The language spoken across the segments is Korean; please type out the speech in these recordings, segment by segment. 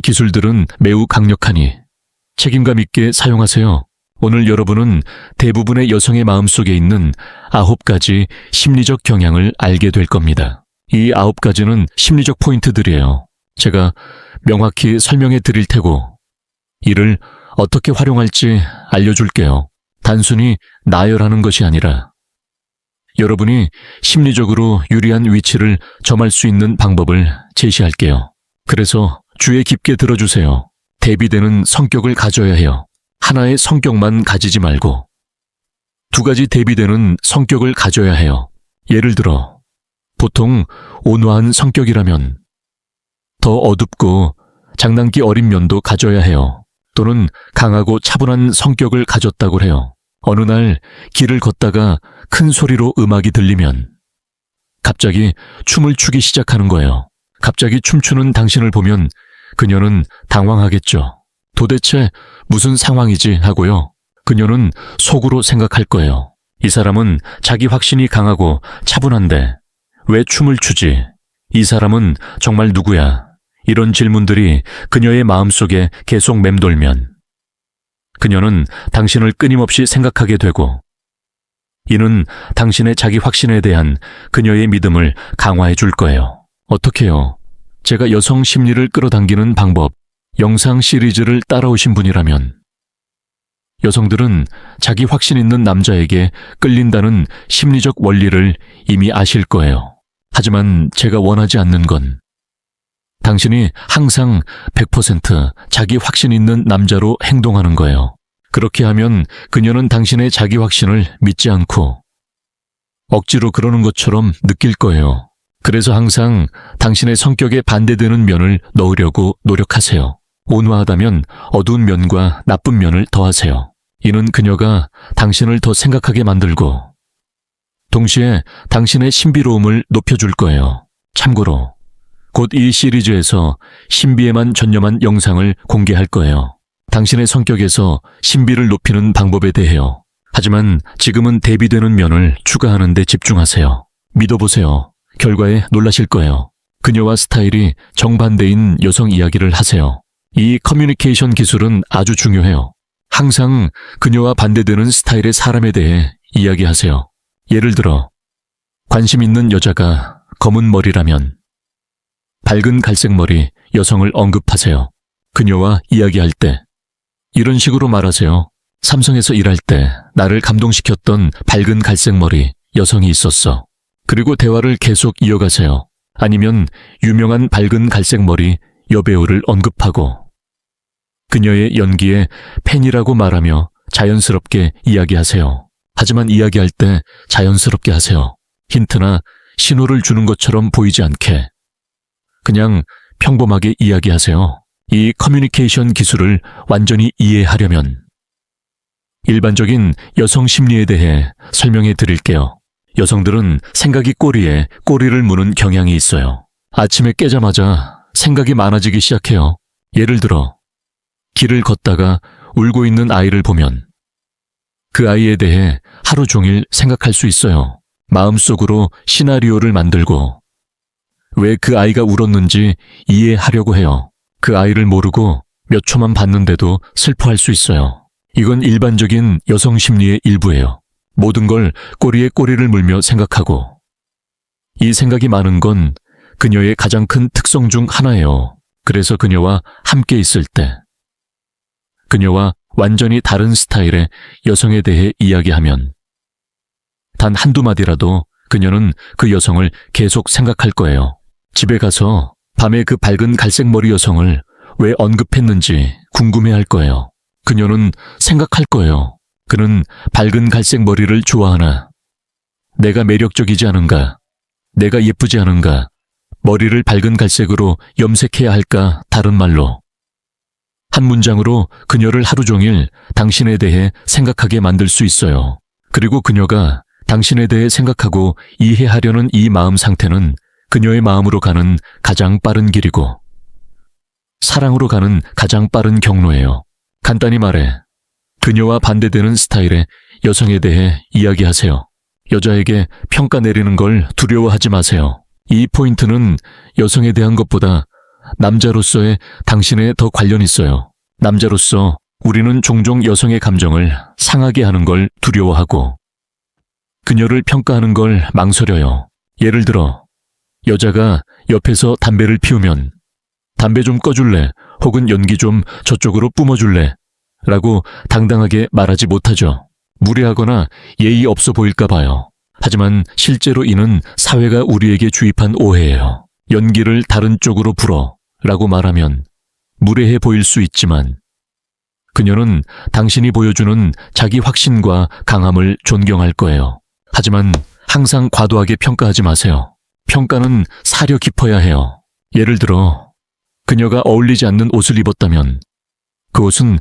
이 기술들은 매우 강력하니 책임감 있게 사용하세요. 오늘 여러분은 대부분의 여성의 마음속에 있는 9가지 심리적 경향을 알게 될 겁니다. 이 9가지는 심리적 포인트들이에요. 제가 명확히 설명해 드릴 테고 이를 어떻게 활용할지 알려줄게요. 단순히 나열하는 것이 아니라 여러분이 심리적으로 유리한 위치를 점할 수 있는 방법을 제시할게요. 그래서 주의 깊게 들어주세요. 대비되는 성격을 가져야 해요. 하나의 성격만 가지지 말고 2가지 대비되는 성격을 가져야 해요. 예를 들어 보통 온화한 성격이라면 더 어둡고 장난기 어린 면도 가져야 해요. 또는 강하고 차분한 성격을 가졌다고 해요. 어느 날 길을 걷다가 큰 소리로 음악이 들리면 갑자기 춤을 추기 시작하는 거예요. 갑자기 춤추는 당신을 보면 그녀는 당황하겠죠. 도대체 무슨 상황이지 하고요. 그녀는 속으로 생각할 거예요. 이 사람은 자기 확신이 강하고 차분한데 왜 춤을 추지? 이 사람은 정말 누구야? 이런 질문들이 그녀의 마음속에 계속 맴돌면 그녀는 당신을 끊임없이 생각하게 되고 이는 당신의 자기 확신에 대한 그녀의 믿음을 강화해 줄 거예요. 어떻게요? 제가 여성 심리를 끌어당기는 방법 영상 시리즈를 따라오신 분이라면 여성들은 자기 확신 있는 남자에게 끌린다는 심리적 원리를 이미 아실 거예요. 하지만 제가 원하지 않는 건 당신이 항상 100% 자기 확신 있는 남자로 행동하는 거예요. 그렇게 하면 그녀는 당신의 자기 확신을 믿지 않고 억지로 그러는 것처럼 느낄 거예요. 그래서 항상 당신의 성격에 반대되는 면을 넣으려고 노력하세요. 온화하다면 어두운 면과 나쁜 면을 더하세요. 이는 그녀가 당신을 더 생각하게 만들고 동시에 당신의 신비로움을 높여줄 거예요. 참고로 곧 이 시리즈에서 신비에만 전념한 영상을 공개할 거예요. 당신의 성격에서 신비를 높이는 방법에 대해요. 하지만 지금은 대비되는 면을 추가하는 데 집중하세요. 믿어보세요. 결과에 놀라실 거예요. 그녀와 스타일이 정반대인 여성 이야기를 하세요. 이 커뮤니케이션 기술은 아주 중요해요. 항상 그녀와 반대되는 스타일의 사람에 대해 이야기하세요. 예를 들어 관심 있는 여자가 검은 머리라면 밝은 갈색 머리 여성을 언급하세요. 그녀와 이야기할 때 이런 식으로 말하세요. 삼성에서 일할 때 나를 감동시켰던 밝은 갈색 머리 여성이 있었어. 그리고 대화를 계속 이어가세요. 아니면 유명한 밝은 갈색 머리 여배우를 언급하고 그녀의 연기에 팬이라고 말하며 자연스럽게 이야기하세요. 하지만 이야기할 때 자연스럽게 하세요. 힌트나 신호를 주는 것처럼 보이지 않게 그냥 평범하게 이야기하세요. 이 커뮤니케이션 기술을 완전히 이해하려면 일반적인 여성 심리에 대해 설명해 드릴게요. 여성들은 생각이 꼬리에 꼬리를 무는 경향이 있어요. 아침에 깨자마자 생각이 많아지기 시작해요. 예를 들어 길을 걷다가 울고 있는 아이를 보면 그 아이에 대해 하루 종일 생각할 수 있어요. 마음속으로 시나리오를 만들고 왜 그 아이가 울었는지 이해하려고 해요. 그 아이를 모르고 몇 초만 봤는데도 슬퍼할 수 있어요. 이건 일반적인 여성 심리의 일부예요. 모든 걸 꼬리에 꼬리를 물며 생각하고 이 생각이 많은 건 그녀의 가장 큰 특성 중 하나예요. 그래서 그녀와 함께 있을 때 그녀와 완전히 다른 스타일의 여성에 대해 이야기하면 단 한두 마디라도 그녀는 그 여성을 계속 생각할 거예요. 집에 가서 밤에 그 밝은 갈색 머리 여성을 왜 언급했는지 궁금해할 거예요. 그녀는 생각할 거예요. 그는 밝은 갈색 머리를 좋아하나? 내가 매력적이지 않은가? 내가 예쁘지 않은가? 머리를 밝은 갈색으로 염색해야 할까? 다른 말로 한 문장으로 그녀를 하루 종일 당신에 대해 생각하게 만들 수 있어요. 그리고 그녀가 당신에 대해 생각하고 이해하려는 이 마음 상태는 그녀의 마음으로 가는 가장 빠른 길이고 사랑으로 가는 가장 빠른 경로예요. 간단히 말해 그녀와 반대되는 스타일의 여성에 대해 이야기하세요. 여자에게 평가 내리는 걸 두려워하지 마세요. 이 포인트는 여성에 대한 것보다 남자로서의 당신에 더 관련 있어요. 남자로서 우리는 종종 여성의 감정을 상하게 하는 걸 두려워하고 그녀를 평가하는 걸 망설여요. 예를 들어 여자가 옆에서 담배를 피우면 담배 좀 꺼줄래? 혹은 연기 좀 저쪽으로 뿜어줄래? 라고 당당하게 말하지 못하죠. 무례하거나 예의 없어 보일까 봐요. 하지만 실제로 이는 사회가 우리에게 주입한 오해예요. 연기를 다른 쪽으로 불어 라고 말하면 무례해 보일 수 있지만 그녀는 당신이 보여주는 자기 확신과 강함을 존경할 거예요. 하지만 항상 과도하게 평가하지 마세요. 평가는 사려 깊어야 해요. 예를 들어 그녀가 어울리지 않는 옷을 입었다면 그 옷은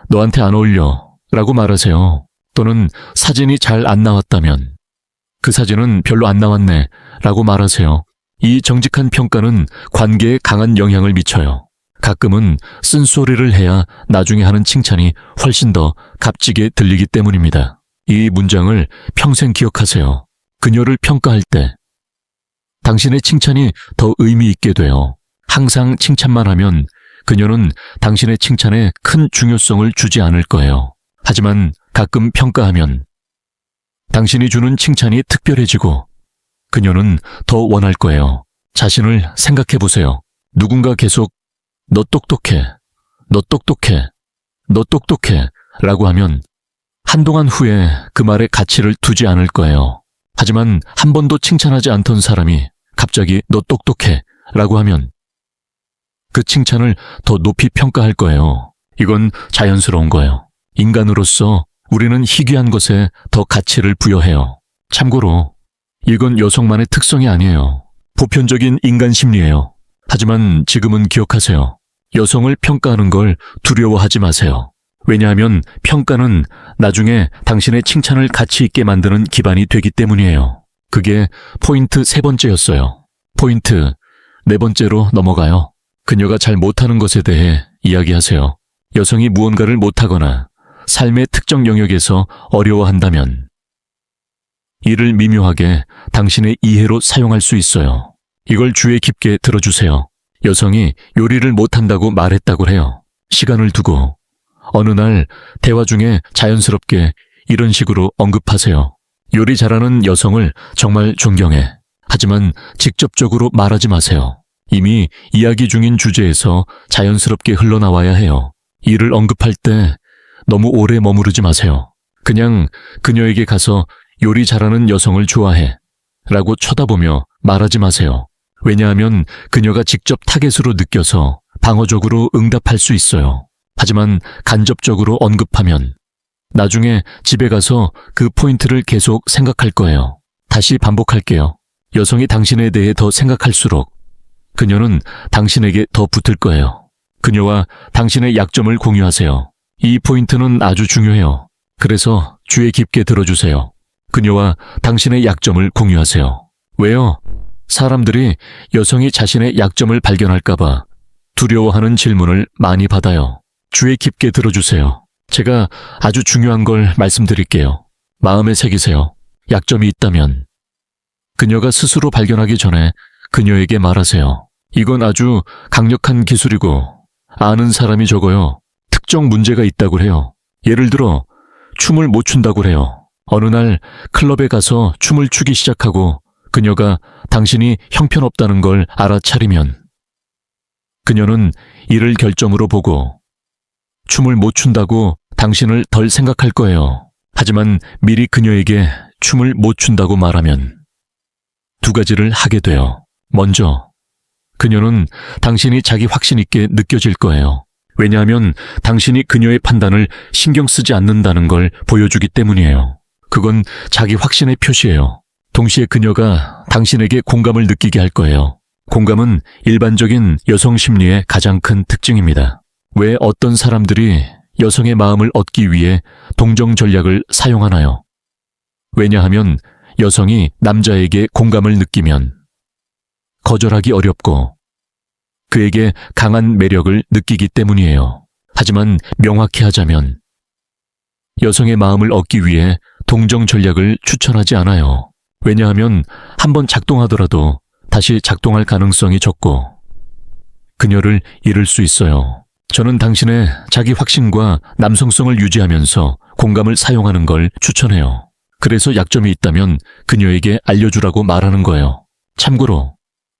너한테 안 어울려 라고 말하세요. 또는 사진이 잘 안 나왔다면 그 사진은 별로 안 나왔네 라고 말하세요. 이 정직한 평가는 관계에 강한 영향을 미쳐요. 가끔은 쓴소리를 해야 나중에 하는 칭찬이 훨씬 더 값지게 들리기 때문입니다. 이 문장을 평생 기억하세요. 그녀를 평가할 때 당신의 칭찬이 더 의미 있게 돼요. 항상 칭찬만 하면 그녀는 당신의 칭찬에 큰 중요성을 주지 않을 거예요. 하지만 가끔 평가하면 당신이 주는 칭찬이 특별해지고 그녀는 더 원할 거예요. 자신을 생각해 보세요. 누군가 계속 너 똑똑해, 너 똑똑해, 너 똑똑해 라고 하면 한동안 후에 그 말에 가치를 두지 않을 거예요. 하지만 한 번도 칭찬하지 않던 사람이 갑자기 너 똑똑해 라고 하면 그 칭찬을 더 높이 평가할 거예요. 이건 자연스러운 거예요. 인간으로서 우리는 희귀한 것에 더 가치를 부여해요. 참고로 이건 여성만의 특성이 아니에요. 보편적인 인간 심리예요. 하지만 지금은 기억하세요. 여성을 평가하는 걸 두려워하지 마세요. 왜냐하면 평가는 나중에 당신의 칭찬을 가치 있게 만드는 기반이 되기 때문이에요. 그게 포인트 3번째였어요. 포인트 4번째로 넘어가요. 그녀가 잘 못하는 것에 대해 이야기하세요. 여성이 무언가를 못하거나 삶의 특정 영역에서 어려워한다면 이를 미묘하게 당신의 이해로 사용할 수 있어요. 이걸 주의 깊게 들어주세요. 여성이 요리를 못한다고 말했다고 해요. 시간을 두고 어느 날 대화 중에 자연스럽게 이런 식으로 언급하세요. 요리 잘하는 여성을 정말 존경해. 하지만 직접적으로 말하지 마세요. 이미 이야기 중인 주제에서 자연스럽게 흘러나와야 해요. 이를 언급할 때 너무 오래 머무르지 마세요. 그냥 그녀에게 가서 요리 잘하는 여성을 좋아해 라고 쳐다보며 말하지 마세요. 왜냐하면 그녀가 직접 타겟으로 느껴서 방어적으로 응답할 수 있어요. 하지만 간접적으로 언급하면 나중에 집에 가서 그 포인트를 계속 생각할 거예요. 다시 반복할게요. 여성이 당신에 대해 더 생각할수록 그녀는 당신에게 더 붙을 거예요. 그녀와 당신의 약점을 공유하세요. 이 포인트는 아주 중요해요. 그래서 주의 깊게 들어주세요. 그녀와 당신의 약점을 공유하세요. 왜요? 사람들이 여성이 자신의 약점을 발견할까봐 두려워하는 질문을 많이 받아요. 주의 깊게 들어주세요. 제가 아주 중요한 걸 말씀드릴게요. 마음에 새기세요. 약점이 있다면 그녀가 스스로 발견하기 전에 그녀에게 말하세요. 이건 아주 강력한 기술이고 아는 사람이 적어요. 특정 문제가 있다고 해요. 예를 들어 춤을 못 춘다고 해요. 어느 날 클럽에 가서 춤을 추기 시작하고 그녀가 당신이 형편없다는 걸 알아차리면 그녀는 이를 결점으로 보고 춤을 못 춘다고 당신을 덜 생각할 거예요. 하지만 미리 그녀에게 춤을 못 춘다고 말하면 두 가지를 하게 돼요. 먼저 그녀는 당신이 자기 확신 있게 느껴질 거예요. 왜냐하면 당신이 그녀의 판단을 신경 쓰지 않는다는 걸 보여주기 때문이에요. 그건 자기 확신의 표시예요. 동시에 그녀가 당신에게 공감을 느끼게 할 거예요. 공감은 일반적인 여성 심리의 가장 큰 특징입니다. 왜 어떤 사람들이 여성의 마음을 얻기 위해 동정 전략을 사용하나요? 왜냐하면 여성이 남자에게 공감을 느끼면 거절하기 어렵고 그에게 강한 매력을 느끼기 때문이에요. 하지만 명확히 하자면 여성의 마음을 얻기 위해 동정 전략을 추천하지 않아요. 왜냐하면 한번 작동하더라도 다시 작동할 가능성이 적고 그녀를 잃을 수 있어요. 저는 당신의 자기 확신과 남성성을 유지하면서 공감을 사용하는 걸 추천해요. 그래서 약점이 있다면 그녀에게 알려주라고 말하는 거예요. 참고로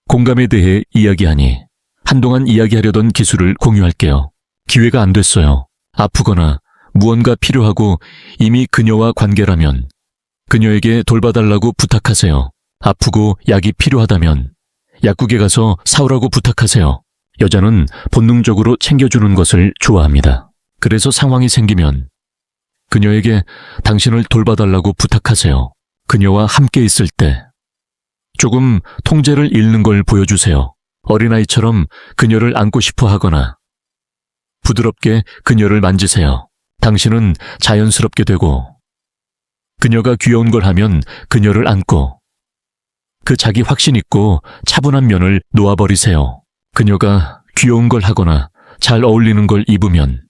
공감에 대해 이야기하니 한동안 이야기하려던 기술을 공유할게요. 기회가 안 됐어요. 아프거나 무언가 필요하고 이미 그녀와 관계라면 그녀에게 돌봐달라고 부탁하세요. 아프고 약이 필요하다면 약국에 가서 사오라고 부탁하세요. 여자는 본능적으로 챙겨주는 것을 좋아합니다. 그래서 상황이 생기면 그녀에게 당신을 돌봐달라고 부탁하세요. 그녀와 함께 있을 때 조금 통제를 잃는 걸 보여주세요. 어린아이처럼 그녀를 안고 싶어 하거나 부드럽게 그녀를 만지세요. 당신은 자연스럽게 되고 그녀가 귀여운 걸 하면 그녀를 안고 그 자기 확신 있고 차분한 면을 놓아버리세요. 그녀가 귀여운 걸 하거나 잘 어울리는 걸 입으면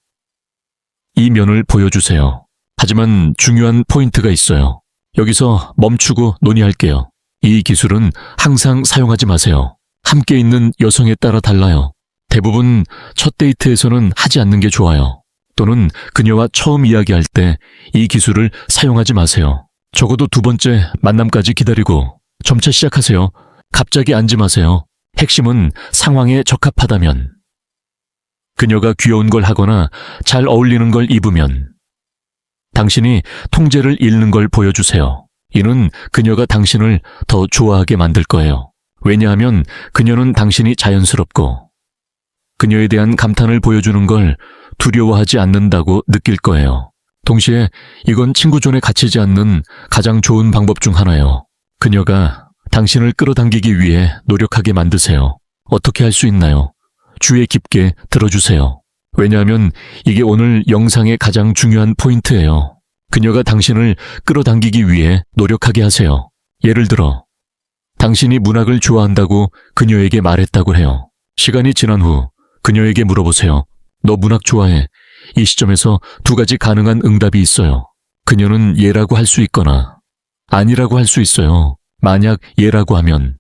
이 면을 보여주세요. 하지만 중요한 포인트가 있어요. 여기서 멈추고 논의할게요. 이 기술은 항상 사용하지 마세요. 함께 있는 여성에 따라 달라요. 대부분 첫 데이트에서는 하지 않는 게 좋아요. 또는 그녀와 처음 이야기할 때 이 기술을 사용하지 마세요. 적어도 두 번째 만남까지 기다리고 점차 시작하세요. 갑자기 앉지 마세요. 핵심은 상황에 적합하다면, 그녀가 귀여운 걸 하거나 잘 어울리는 걸 입으면 당신이 통제를 잃는 걸 보여주세요. 이는 그녀가 당신을 더 좋아하게 만들 거예요. 왜냐하면 그녀는 당신이 자연스럽고 그녀에 대한 감탄을 보여주는 걸 두려워하지 않는다고 느낄 거예요. 동시에 이건 친구 존에 갇히지 않는 가장 좋은 방법 중 하나예요. 그녀가 당신을 끌어당기기 위해 노력하게 만드세요. 어떻게 할 수 있나요? 주의 깊게 들어주세요. 왜냐하면 이게 오늘 영상의 가장 중요한 포인트예요. 그녀가 당신을 끌어당기기 위해 노력하게 하세요. 예를 들어 당신이 문학을 좋아한다고 그녀에게 말했다고 해요. 시간이 지난 후 그녀에게 물어보세요. 너 문학 좋아해? 이 시점에서 두 가지 가능한 응답이 있어요. 그녀는 예라고 할 수 있거나 아니라고 할 수 있어요. 만약 예라고 하면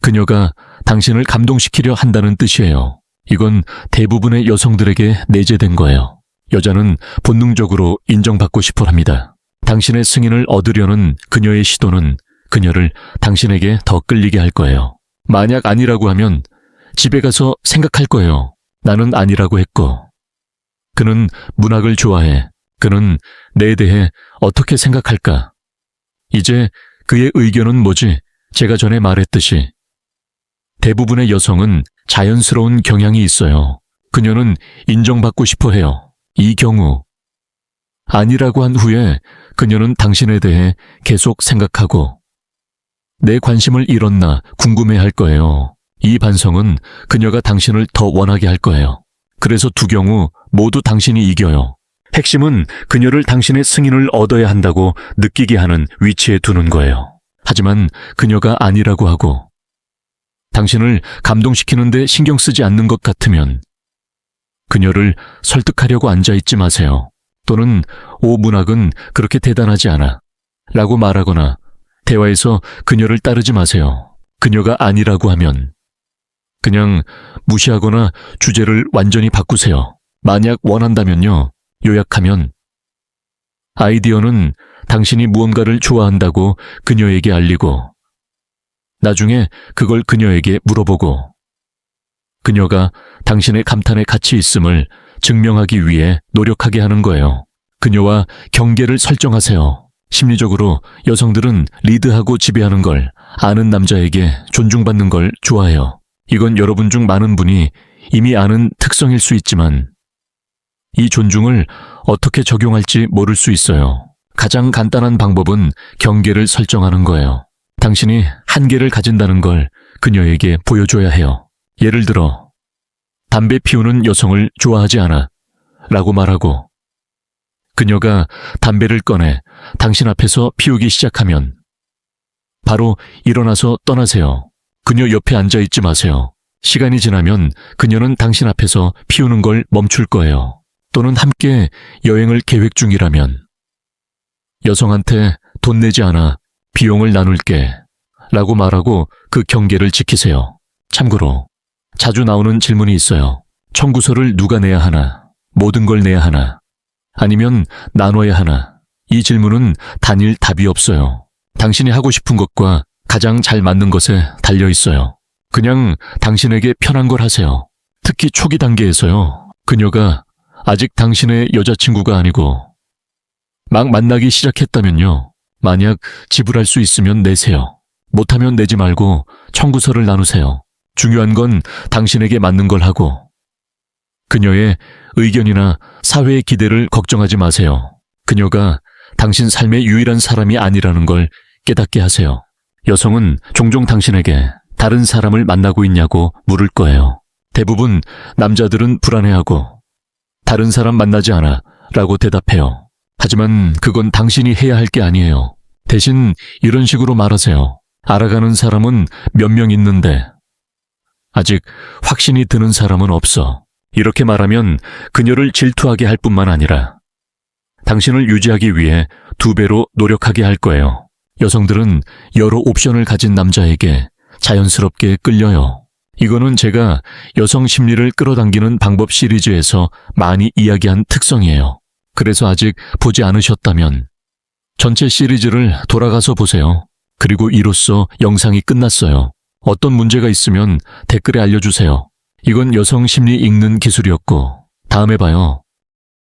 그녀가 당신을 감동시키려 한다는 뜻이에요. 이건 대부분의 여성들에게 내재된 거예요. 여자는 본능적으로 인정받고 싶어 합니다. 당신의 승인을 얻으려는 그녀의 시도는 그녀를 당신에게 더 끌리게 할 거예요. 만약 아니라고 하면 집에 가서 생각할 거예요. 나는 아니라고 했고, 그는 문학을 좋아해. 그는 내에 대해 어떻게 생각할까? 이제 그의 의견은 뭐지? 제가 전에 말했듯이 대부분의 여성은 자연스러운 경향이 있어요. 그녀는 인정받고 싶어 해요. 이 경우 아니라고 한 후에 그녀는 당신에 대해 계속 생각하고 내 관심을 잃었나 궁금해할 거예요. 이 반성은 그녀가 당신을 더 원하게 할 거예요. 그래서 두 경우 모두 당신이 이겨요. 핵심은 그녀를 당신의 승인을 얻어야 한다고 느끼게 하는 위치에 두는 거예요. 하지만 그녀가 아니라고 하고 당신을 감동시키는데 신경 쓰지 않는 것 같으면 그녀를 설득하려고 앉아있지 마세요. 또는 오, 문학은 그렇게 대단하지 않아 라고 말하거나 대화에서 그녀를 따르지 마세요. 그녀가 아니라고 하면 그냥 무시하거나 주제를 완전히 바꾸세요. 만약 원한다면요. 요약하면 아이디어는 당신이 무언가를 좋아한다고 그녀에게 알리고 나중에 그걸 그녀에게 물어보고 그녀가 당신의 감탄에 가치 있음을 증명하기 위해 노력하게 하는 거예요. 그녀와 경계를 설정하세요. 심리적으로 여성들은 리드하고 지배하는 걸 아는 남자에게 존중받는 걸 좋아해요. 이건 여러분 중 많은 분이 이미 아는 특성일 수 있지만 이 존중을 어떻게 적용할지 모를 수 있어요. 가장 간단한 방법은 경계를 설정하는 거예요. 당신이 한계를 가진다는 걸 그녀에게 보여줘야 해요. 예를 들어 담배 피우는 여성을 좋아하지 않아 라고 말하고 그녀가 담배를 꺼내 당신 앞에서 피우기 시작하면 바로 일어나서 떠나세요. 그녀 옆에 앉아있지 마세요. 시간이 지나면 그녀는 당신 앞에서 피우는 걸 멈출 거예요. 또는 함께 여행을 계획 중이라면 여성한테 돈 내지 않아 비용을 나눌게 라고 말하고 그 경계를 지키세요. 참고로 자주 나오는 질문이 있어요. 청구서를 누가 내야 하나? 모든 걸 내야 하나? 아니면 나눠야 하나? 이 질문은 단일 답이 없어요. 당신이 하고 싶은 것과 가장 잘 맞는 것에 달려 있어요. 그냥 당신에게 편한 걸 하세요. 특히 초기 단계에서요. 그녀가 아직 당신의 여자친구가 아니고 막 만나기 시작했다면요. 만약 지불할 수 있으면 내세요. 못하면 내지 말고 청구서를 나누세요. 중요한 건 당신에게 맞는 걸 하고 그녀의 의견이나 사회의 기대를 걱정하지 마세요. 그녀가 당신 삶의 유일한 사람이 아니라는 걸 깨닫게 하세요. 여성은 종종 당신에게 다른 사람을 만나고 있냐고 물을 거예요. 대부분 남자들은 불안해하고 다른 사람 만나지 않아 라고 대답해요. 하지만 그건 당신이 해야 할 게 아니에요. 대신 이런 식으로 말하세요. 알아가는 사람은 몇 명 있는데 아직 확신이 드는 사람은 없어. 이렇게 말하면 그녀를 질투하게 할 뿐만 아니라 당신을 유지하기 위해 2배로 노력하게 할 거예요. 여성들은 여러 옵션을 가진 남자에게 자연스럽게 끌려요. 이거는 제가 여성 심리를 끌어당기는 방법 시리즈에서 많이 이야기한 특성이에요. 그래서 아직 보지 않으셨다면 전체 시리즈를 돌아가서 보세요. 그리고 이로써 영상이 끝났어요. 어떤 문제가 있으면 댓글에 알려주세요. 이건 여성 심리 읽는 기술이었고 다음에 봐요.